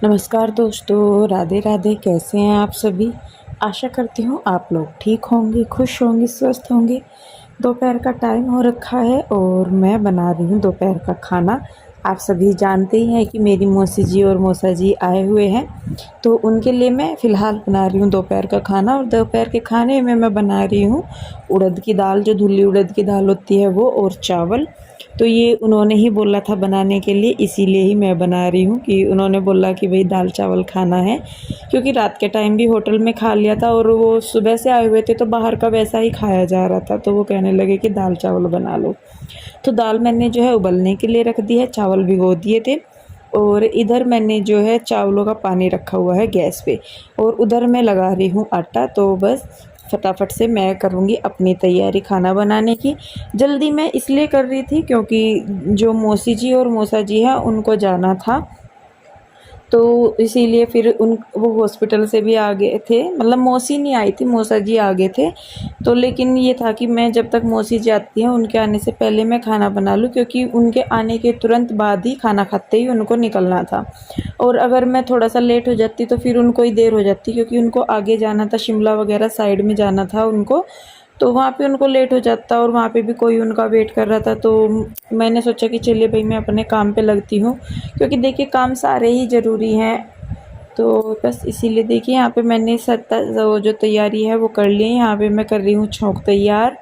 नमस्कार दोस्तों, राधे राधे। कैसे हैं आप सभी? आशा करती हूँ आप लोग ठीक होंगे, खुश होंगे, स्वस्थ होंगे। दोपहर का टाइम हो रखा है और मैं बना रही हूँ दोपहर का खाना। आप सभी जानते ही हैं कि मेरी मौसी जी और मौसा जी आए हुए हैं, तो उनके लिए मैं फ़िलहाल बना रही हूँ दोपहर का खाना। और दोपहर के खाने में मैं बना रही हूँ उड़द की दाल, जो धुली उड़द की दाल होती है वो, और चावल। तो ये उन्होंने ही बोला था बनाने के लिए, इसीलिए ही मैं बना रही हूँ कि उन्होंने बोला कि भाई दाल चावल खाना है। क्योंकि रात के टाइम भी होटल में खा लिया था और वो सुबह से आए हुए थे तो बाहर का वैसा ही खाया जा रहा था, तो वो कहने लगे कि दाल चावल बना लो। तो दाल मैंने जो है उबलने के लिए रख दी है, चावल भिगो दिए थे। और इधर मैंने जो है चावलों का पानी रखा हुआ है गैस पे, और उधर मैं लगा रही हूँ आटा। तो बस फटाफट से मैं करूँगी अपनी तैयारी खाना बनाने की। जल्दी मैं इसलिए कर रही थी क्योंकि जो मौसी जी और मौसा जी हैं उनको जाना था, तो इसीलिए फिर उन वो हॉस्पिटल से भी आ गए थे। मतलब मौसी नहीं आई थी, मौसा जी आ गए थे। तो लेकिन ये था कि मैं जब तक मौसी जी आती हैं उनके आने से पहले मैं खाना बना लूँ, क्योंकि उनके आने के तुरंत बाद ही खाना खाते ही उनको निकलना था। और अगर मैं थोड़ा सा लेट हो जाती तो फिर उनको ही देर हो जाती, क्योंकि उनको आगे जाना था, शिमला वगैरह साइड में जाना था उनको। तो वहाँ पे उनको लेट हो जाता और वहाँ पे भी कोई उनका वेट कर रहा था। तो मैंने सोचा कि चलिए भाई मैं अपने काम पे लगती हूँ, क्योंकि देखिए काम सारे ही ज़रूरी हैं। तो बस इसीलिए देखिए यहाँ पे मैंने सत्ता वो जो तैयारी है वो कर ली है। यहाँ पे मैं कर रही हूँ छौंक तैयार,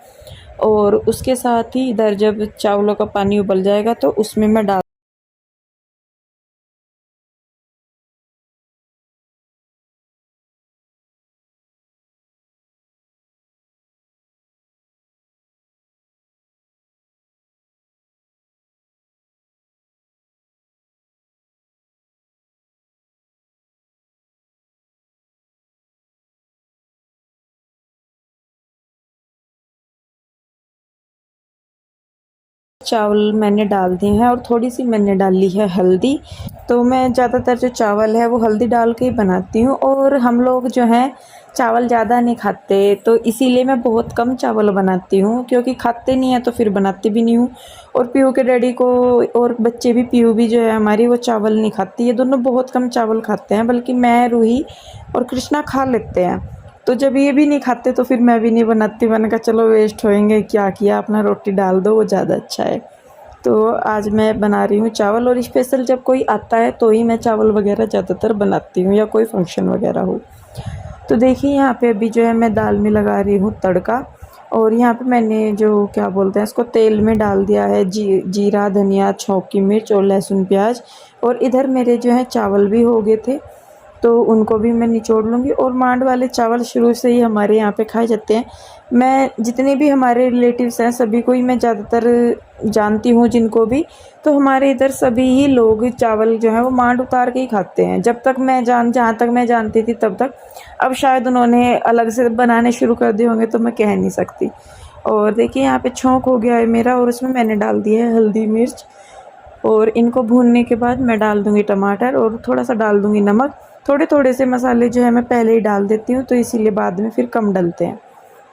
और उसके साथ ही इधर जब चावलों का पानी उबल जाएगा तो उसमें मैं डाल चावल मैंने डाल दिए हैं, और थोड़ी सी मैंने डाली है हल्दी। तो मैं ज़्यादातर जो चावल है वो हल्दी डाल के ही बनाती हूँ, और हम लोग जो हैं चावल ज़्यादा नहीं खाते, तो इसीलिए मैं बहुत कम चावल बनाती हूँ, क्योंकि खाते नहीं हैं तो फिर बनाती भी नहीं हूँ। और पीहू के डैडी को, और बच्चे भी, पीहू भी जो है हमारी, वो चावल नहीं खाती। ये दोनों बहुत कम चावल खाते हैं, बल्कि मैं, रूही और कृष्णा खा लेते हैं। तो जब ये भी नहीं खाते तो फिर मैं भी नहीं बनाती। मैंने कहा चलो वेस्ट होएंगे, क्या किया, अपना रोटी डाल दो, वो ज़्यादा अच्छा है। तो आज मैं बना रही हूँ चावल, और स्पेशल जब कोई आता है तो ही मैं चावल वगैरह ज़्यादातर बनाती हूँ, या कोई फंक्शन वगैरह हो। तो देखिए यहाँ पे अभी जो है मैं दाल में लगा रही हूँ तड़का। और यहाँ पे मैंने जो क्या बोलते हैं इसको, तेल में डाल दिया है जीरा, धनिया, छौंकी मिर्च और लहसुन प्याज। और इधर मेरे जो है चावल भी हो गए थे, तो उनको भी मैं निचोड़ लूँगी। और मांड वाले चावल शुरू से ही हमारे यहाँ पे खाए जाते हैं। मैं जितने भी हमारे रिलेटिव्स हैं सभी को ही मैं ज़्यादातर जानती हूँ, जिनको भी। तो हमारे इधर सभी ही लोग चावल जो है वो मांड उतार के ही खाते हैं। जब तक मैं जहाँ तक मैं जानती थी तब तक। अब शायद उन्होंने अलग से बनाने शुरू कर दिए होंगे, तो मैं कह नहीं सकती। और देखिए यहाँ पे छौंक हो गया है मेरा, और उसमें मैंने डाल दिया है हल्दी मिर्च। और इनको भूनने के बाद मैं डाल दूँगी टमाटर, और थोड़ा सा डाल दूँगी नमक। थोड़े थोड़े से मसाले जो है मैं पहले ही डाल देती हूँ, तो इसीलिए बाद में फिर कम डलते हैं।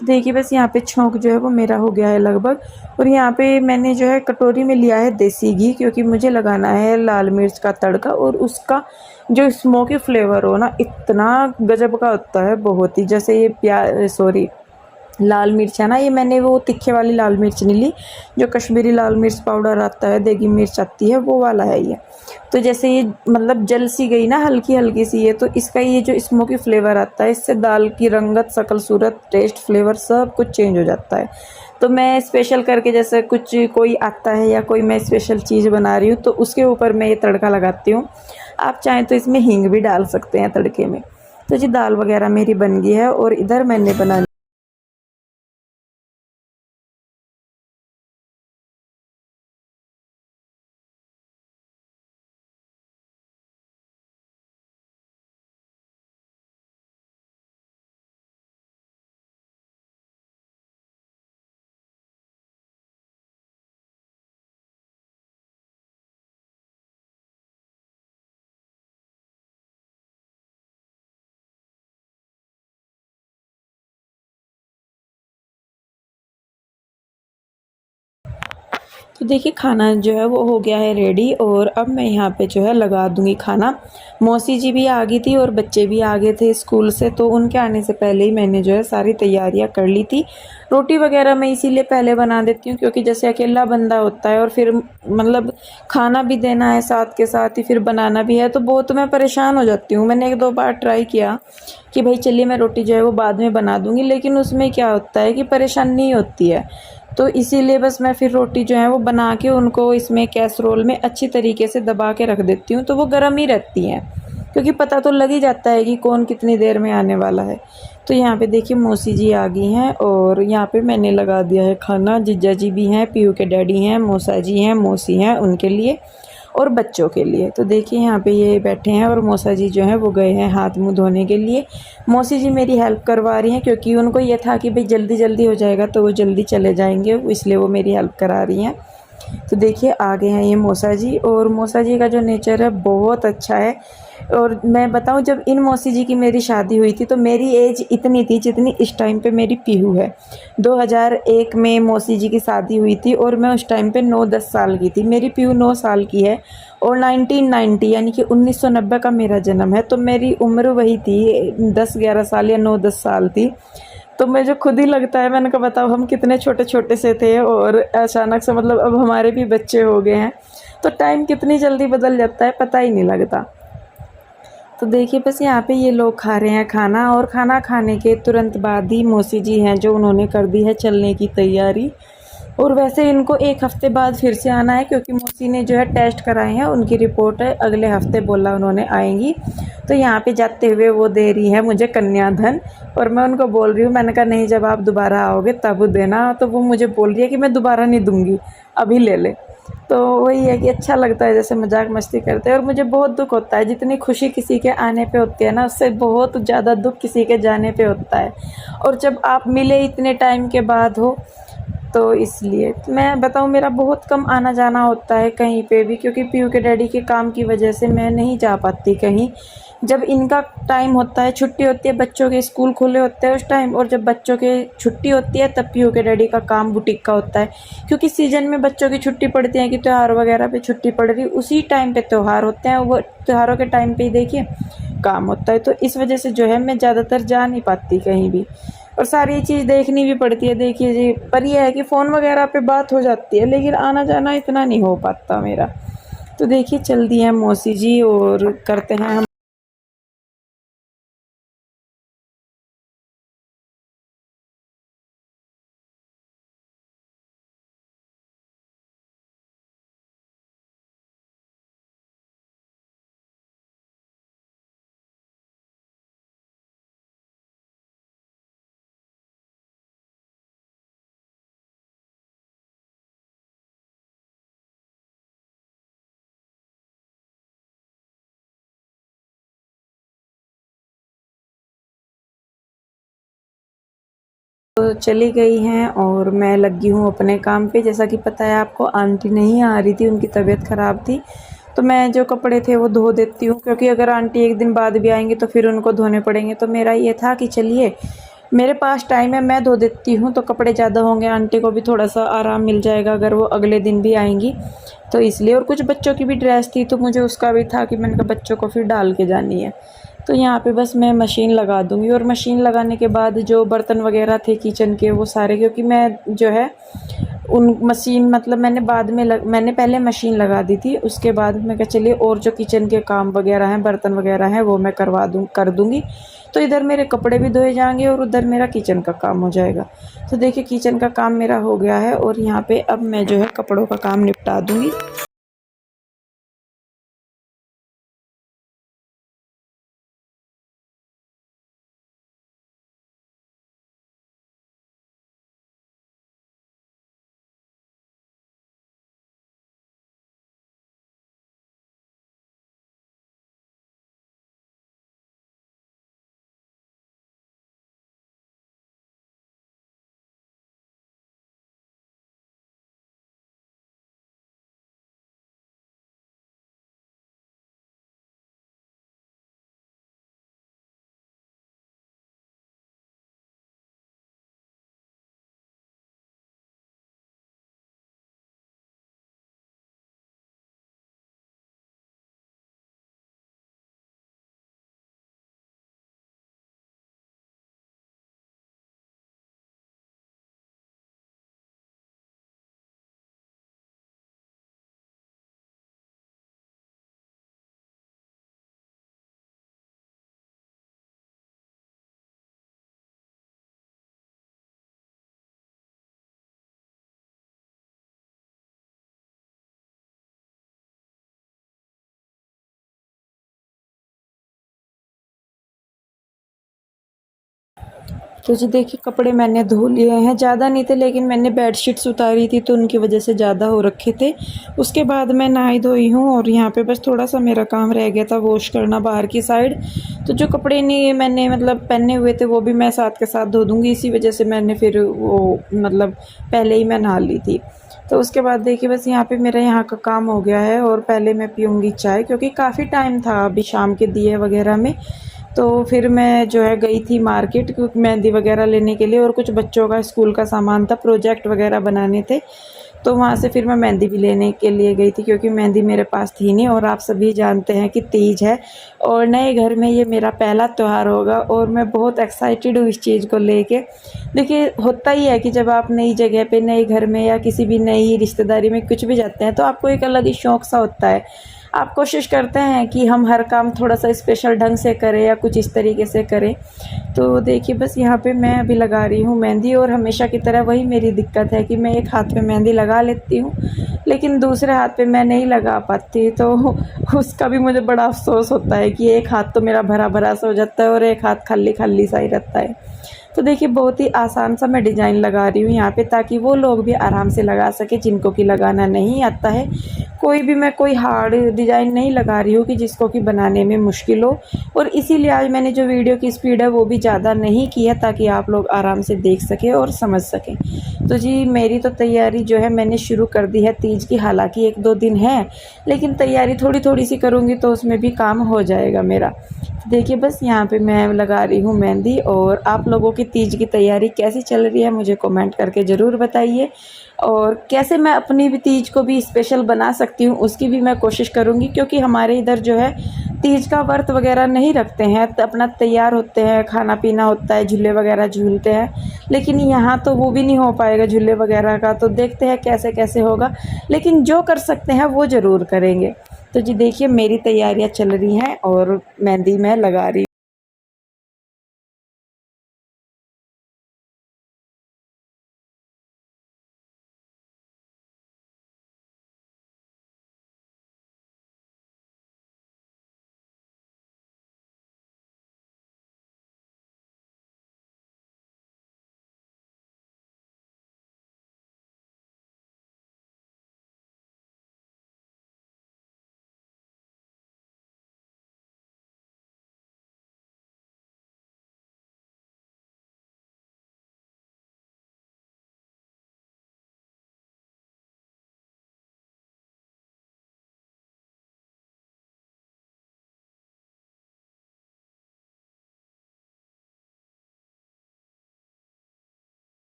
तो देखिए बस यहाँ पे छौंक जो है वो मेरा हो गया है लगभग। और यहाँ पे मैंने जो है कटोरी में लिया है देसी घी, क्योंकि मुझे लगाना है लाल मिर्च का तड़का, और उसका जो स्मोकी फ्लेवर हो ना, इतना गजब का होता है, बहुत ही। जैसे ये सॉरी, लाल मिर्च है ना, ये मैंने वो तीखे वाली लाल मिर्च नहीं ली, जो कश्मीरी लाल मिर्च पाउडर आता है, देगी मिर्च आती है, वो वाला है ये। तो जैसे ये मतलब जल सी गई ना हल्की हल्की सी, ये तो इसका ये जो स्मोकी फ्लेवर आता है, इससे दाल की रंगत, शक्ल, सूरत, टेस्ट, फ्लेवर सब कुछ चेंज हो जाता है। तो मैं स्पेशल करके, जैसे कुछ कोई आता है या कोई मैं स्पेशल चीज़ बना रही हूँ, तो उसके ऊपर मैं ये तड़का लगाती हूँ। आप चाहें तो इसमें हींग भी डाल सकते हैं तड़के में। तो जी दाल वगैरह मेरी बन गई है, और इधर मैंने बना तो देखिए खाना जो है वो हो गया है रेडी और अब मैं यहाँ पे जो है लगा दूँगी खाना। मौसी जी भी आ गई थी और बच्चे भी आ गए थे स्कूल से, तो उनके आने से पहले ही मैंने जो है सारी तैयारियाँ कर ली थी। रोटी वग़ैरह मैं इसीलिए पहले बना देती हूँ क्योंकि जैसे अकेला बंदा होता है और फिर मतलब खाना भी देना है साथ के साथ ही फिर बनाना भी है, तो बहुत मैं परेशान हो जाती हूँ। मैंने 1-2 बार ट्राई किया कि भई चलिए मैं रोटी जो है वो बाद में बना दूँगी, लेकिन उसमें क्या होता है कि परेशानी होती है। तो इसीलिए बस मैं फिर रोटी जो है वो बना के उनको इसमें कैसरोल में अच्छी तरीके से दबा के रख देती हूँ, तो वो गर्म ही रहती हैं, क्योंकि पता तो लग ही जाता है कि कौन कितनी देर में आने वाला है। तो यहाँ पे देखिए मौसी जी आ गई हैं और यहाँ पे मैंने लगा दिया है खाना। जीजा जी भी हैं, पीहू के डैडी हैं, मौसा जी हैं, मौसी हैं, उनके लिए और बच्चों के लिए। तो देखिए यहाँ पे ये बैठे हैं और मौसा जी जो हैं वो गए हैं हाथ मुँह धोने के लिए। मौसी जी मेरी हेल्प करवा रही हैं क्योंकि उनको ये था कि भाई जल्दी-जल्दी हो जाएगा तो वो जल्दी चले जाएँगे, इसलिए वो मेरी हेल्प करा रही हैं। तो देखिए आ गए हैं ये मौसा जी और मौसा जी का जो नेचर है बहुत अच्छा है। और मैं बताऊँ जब इन मौसी जी की मेरी शादी हुई थी तो मेरी एज इतनी थी जितनी इस टाइम पे मेरी पीहू है। 2001 में मौसी जी की शादी हुई थी और मैं उस टाइम पे 9-10 साल की थी। मेरी पीहू 9 साल की है और 1990 यानी कि 1990 का मेरा जन्म है, तो मेरी उम्र वही थी 10-11 साल या 9-10 साल थी। तो मुझे खुद ही लगता है, मैंने कहा बताओ हम कितने छोटे-छोटे से थे और अचानक से मतलब अब हमारे भी बच्चे हो गए हैं। तो टाइम कितनी जल्दी बदल जाता है पता ही नहीं लगता। तो देखिए बस यहाँ पे ये लोग खा रहे हैं खाना और खाना खाने के तुरंत बाद ही मौसी जी हैं जो उन्होंने कर दी है चलने की तैयारी। और वैसे इनको 1 हफ़्ते बाद फिर से आना है क्योंकि मौसी ने जो है टेस्ट कराए हैं, उनकी रिपोर्ट है अगले हफ़्ते बोला उन्होंने आएँगी। तो यहाँ पे जाते हुए वो दे रही हैं मुझे कन्याधन और मैं उनको बोल रही हूँ, मैंने कहा नहीं जब आप दोबारा आओगे तब देना, तो वो मुझे बोल रही है कि मैं दोबारा नहीं दूँगी, अभी ले ले। तो वही है कि अच्छा लगता है जैसे मजाक मस्ती करते हैं और मुझे बहुत दुख होता है, जितनी खुशी किसी के आने पे होती है ना उससे बहुत ज़्यादा दुख किसी के जाने पे होता है। और जब आप मिले इतने टाइम के बाद हो तो इसलिए तो मैं बताऊँ मेरा बहुत कम आना जाना होता है कहीं पे भी क्योंकि पीयू के डैडी के काम की वजह से मैं नहीं जा पाती कहीं। जब इनका टाइम होता है, छुट्टी होती है, बच्चों के स्कूल खुले होते हैं उस टाइम, और जब बच्चों के छुट्टी होती है तब पीयू के डैडी का काम बुटीक का होता है। क्योंकि सीज़न में बच्चों की छुट्टी पड़ती है कि त्योहार वगैरह पे छुट्टी पड़ रही, उसी टाइम पे त्योहार होते हैं, वो त्योहारों के टाइम पे ही देखिए काम होता है। तो इस वजह से जो है मैं ज़्यादातर जा नहीं पाती कहीं भी और सारी चीज़ देखनी भी पड़ती है देखिए जी। पर ये है कि फ़ोन वगैरह पे बात हो जाती है लेकिन आना जाना इतना नहीं हो पाता मेरा। तो देखिए चल दी हैं मौसी जी और करते हैं हम तो चली गई हैं और मैं लगी हूँ अपने काम पे। जैसा कि पता है आपको आंटी नहीं आ रही थी, उनकी तबीयत ख़राब थी, तो मैं जो कपड़े थे वो धो देती हूँ क्योंकि अगर आंटी एक दिन बाद भी आएंगी तो फिर उनको धोने पड़ेंगे। तो मेरा ये था कि चलिए मेरे पास टाइम है, मैं धो देती हूँ तो कपड़े ज़्यादा होंगे, आंटी को भी थोड़ा सा आराम मिल जाएगा अगर वो अगले दिन भी आएंगी तो इसलिए। और कुछ बच्चों की भी ड्रेस थी तो मुझे उसका भी था कि मैंने कहा बच्चों को फिर डाल के जानी है। तो यहाँ पे बस मैं मशीन लगा दूँगी और मशीन लगाने के बाद जो बर्तन वगैरह थे किचन के वो सारे, क्योंकि मैं जो है उन मशीन मतलब मैंने पहले मशीन लगा दी थी, उसके बाद मैं कहा चलिए और जो किचन के काम वगैरह हैं, बर्तन वगैरह हैं, वो मैं कर दूँगी। तो इधर मेरे कपड़े भी धोए जाएँगे और उधर मेरा किचन का काम हो जाएगा। तो देखिए किचन का काम मेरा हो गया है और यहाँ पे अब मैं जो है कपड़ों का काम निपटा दूँगी। तो जी देखिए कपड़े मैंने धो लिए हैं, ज़्यादा नहीं थे लेकिन मैंने बेडशीट्स उतारी थी तो उनकी वजह से ज़्यादा हो रखे थे। उसके बाद मैं नहाई धोई हूँ और यहाँ पे बस थोड़ा सा मेरा काम रह गया था वॉश करना बाहर की साइड। तो जो कपड़े नहीं मैंने मतलब पहने हुए थे वो भी मैं साथ के साथ धो दूँगी, इसी वजह से मैंने फिर वो मतलब पहले ही मैं नहा ली थी। तो उसके बाद देखिए बस यहाँ पे मेरा यहाँ का काम हो गया है और पहले मैं पीऊँगी चाय, क्योंकि काफ़ी टाइम था अभी शाम के दिए वगैरह में। तो फिर मैं जो है गई थी मार्केट क्योंकि मेहंदी वगैरह लेने के लिए और कुछ बच्चों का स्कूल का सामान था, प्रोजेक्ट वगैरह बनाने थे। तो वहाँ से फिर मैं मेहंदी भी लेने के लिए गई थी क्योंकि मेहंदी मेरे पास थी नहीं, और आप सभी जानते हैं कि तीज है और नए घर में ये मेरा पहला त्यौहार होगा और मैं बहुत एक्साइटेड हूँ इस चीज़ को लेके। देखिए होता ही है कि जब आप नई जगह पे नए घर में या किसी भी नई रिश्तेदारी में कुछ भी जाते हैं तो आपको एक अलग ही शौक़ सा होता है। आप कोशिश करते हैं कि हम हर काम थोड़ा सा स्पेशल ढंग से करें या कुछ इस तरीके से करें। तो देखिए बस यहाँ पे मैं अभी लगा रही हूँ मेहंदी, और हमेशा की तरह वही मेरी दिक्कत है कि मैं एक हाथ पे मेहंदी लगा लेती हूँ लेकिन दूसरे हाथ पे मैं नहीं लगा पाती, तो उसका भी मुझे बड़ा अफसोस होता है कि एक हाथ तो मेरा भरा भरा सा हो जाता है और एक हाथ खाली खाली सा ही रहता है। तो देखिए बहुत ही आसान सा मैं डिज़ाइन लगा रही हूँ यहाँ पे ताकि वो लोग भी आराम से लगा सके जिनको कि लगाना नहीं आता है। कोई हार्ड डिज़ाइन नहीं लगा रही हूँ कि जिसको कि बनाने में मुश्किल हो, और इसीलिए आज मैंने जो वीडियो की स्पीड है वो भी ज़्यादा नहीं की है ताकि आप लोग आराम से देख सकें और समझ सकें। तो जी मेरी तो तैयारी जो है मैंने शुरू कर दी है तीज की, हालांकि 1-2 दिन है लेकिन तैयारी थोड़ी थोड़ी सी करूँगी तो उसमें भी काम हो जाएगा मेरा। देखिए बस यहाँ पे मैं लगा रही हूँ मेहंदी, और आप लोगों की तीज की तैयारी कैसी चल रही है मुझे कमेंट करके ज़रूर बताइए, और कैसे मैं अपनी भी तीज को भी स्पेशल बना सकती हूँ उसकी भी मैं कोशिश करूँगी, क्योंकि हमारे इधर जो है तीज का व्रत वगैरह नहीं रखते हैं, तो अपना तैयार होते हैं, खाना पीना होता है, झूले वगैरह झूलते हैं, लेकिन यहाँ तो वो भी नहीं हो पाएगा झूले वगैरह का। तो देखते हैं कैसे कैसे होगा, लेकिन जो कर सकते हैं वो ज़रूर करेंगे। तो जी देखिए मेरी तैयारियाँ चल रही हैं और मेहंदी मैं लगा रही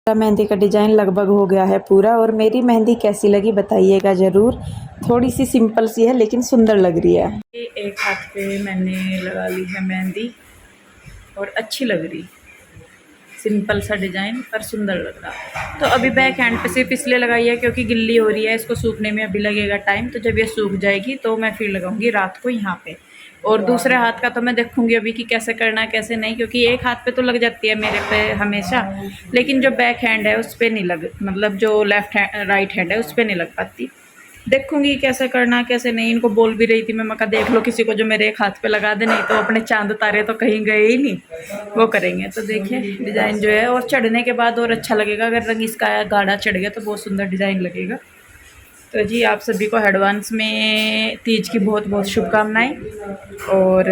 मेहंदी का डिज़ाइन लगभग हो गया है पूरा, और मेरी मेहंदी कैसी लगी बताइएगा ज़रूर। थोड़ी सी सिंपल सी है लेकिन सुंदर लग रही है। एक हाथ पे मैंने लगा ली है मेहंदी और अच्छी लग रही, सिंपल सा डिज़ाइन पर सुंदर लग रहा। तो अभी बैक हैंड पे सिर्फ इसलिए लगाई है क्योंकि गिल्ली हो रही है, इसको सूखने में अभी लगेगा टाइम, तो जब ये सूख जाएगी तो मैं फिर लगाऊंगी रात को यहाँ पे। और दूसरे हाथ का तो मैं देखूंगी अभी कि कैसे करना है कैसे नहीं, क्योंकि एक हाथ पे तो लग जाती है मेरे पे हमेशा, लेकिन जो बैक हैंड है उस पर नहीं लग, मतलब जो लेफ्ट हैंड राइट हैंड है उस पर नहीं लग पाती। देखूंगी कैसे करना कैसे नहीं। इनको बोल भी रही थी मैं कहा देख लो किसी को जो मेरे एक हाथ पे लगा दे, नहीं तो अपने चांद तारे तो कहीं गए ही नहीं, वो करेंगे। तो देखिए डिज़ाइन जो है, और चढ़ने के बाद और अच्छा लगेगा, अगर रंग इसका गाढ़ा चढ़ गया तो बहुत सुंदर डिज़ाइन लगेगा। तो जी आप सभी को एडवांस में तीज की बहुत बहुत शुभकामनाएं, और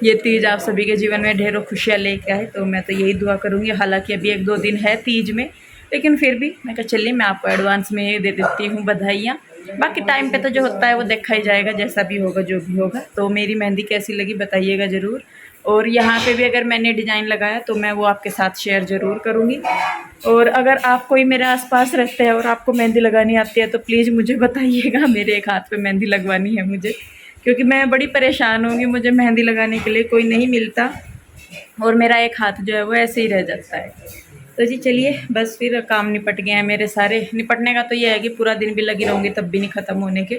ये तीज आप सभी के जीवन में ढेरों खुशियाँ लेके आए, तो मैं तो यही दुआ करूँगी। हालांकि अभी 1-2 दिन है तीज में, लेकिन फिर भी मैं कहा चलिए मैं आपको एडवांस में दे देती हूँ बधाइयाँ। बाकी टाइम पे तो जो होता है वो देखा ही जाएगा, जैसा भी होगा जो भी होगा। तो मेरी मेहंदी कैसी लगी बताइएगा ज़रूर, और यहाँ पे भी अगर मैंने डिज़ाइन लगाया तो मैं वो आपके साथ शेयर ज़रूर करूँगी। और अगर आप कोई मेरे आसपास रहते हैं और आपको मेहंदी लगानी आती है तो प्लीज़ मुझे बताइएगा, मेरे एक हाथ पे मेहंदी लगवानी है मुझे। क्योंकि मैं बड़ी परेशान हूँ कि मुझे मेहंदी लगाने के लिए कोई नहीं मिलता और मेरा एक हाथ जो है वो ऐसे ही रह जाता है। तो जी चलिए, बस फिर काम निपट गए हैं मेरे सारे। निपटने का तो ये है कि पूरा दिन भी लगी रहूँगी तब भी नहीं ख़त्म होने के,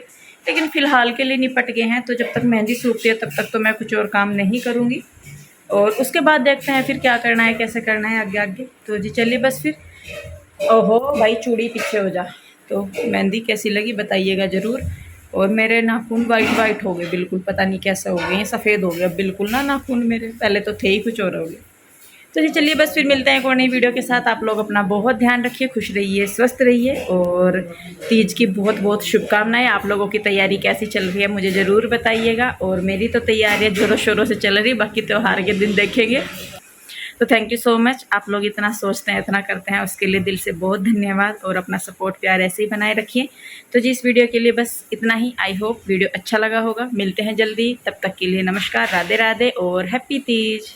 लेकिन फ़िलहाल के लिए निपट गए हैं। तो जब तक मेहंदी सूखती है तब तक तो मैं कुछ और काम नहीं करूँगी, और उसके बाद देखते हैं फिर क्या करना है, कैसे करना है आगे आगे। तो जी चलिए बस फिर। ओहो भाई, चूड़ी पीछे हो जा। तो मेहंदी कैसी लगी बताइएगा ज़रूर। और मेरे नाखून वाइट वाइट हो गए बिल्कुल, पता नहीं कैसे हो गए, सफ़ेद हो गया बिल्कुल ना नाखून मेरे, पहले तो थे ही कुछ और हो गए। तो जी चलिए बस फिर मिलते हैं एक और नई वीडियो के साथ। आप लोग अपना बहुत ध्यान रखिए, खुश रहिए, स्वस्थ रहिए, और तीज की बहुत बहुत शुभकामनाएं। आप लोगों की तैयारी कैसी चल रही है मुझे ज़रूर बताइएगा। और मेरी तो तैयारियाँ ज़ोरों शोरों से चल रही, बाकी त्यौहार के दिन देखेंगे। तो थैंक यू सो मच, आप लोग इतना सोचते हैं, इतना करते हैं, उसके लिए दिल से बहुत धन्यवाद। और अपना सपोर्ट प्यार ऐसे ही बनाए रखिए। तो जी इस वीडियो के लिए बस इतना ही। आई होप वीडियो अच्छा लगा होगा। मिलते हैं जल्दी, तब तक के लिए नमस्कार, राधे राधे और हैप्पी तीज।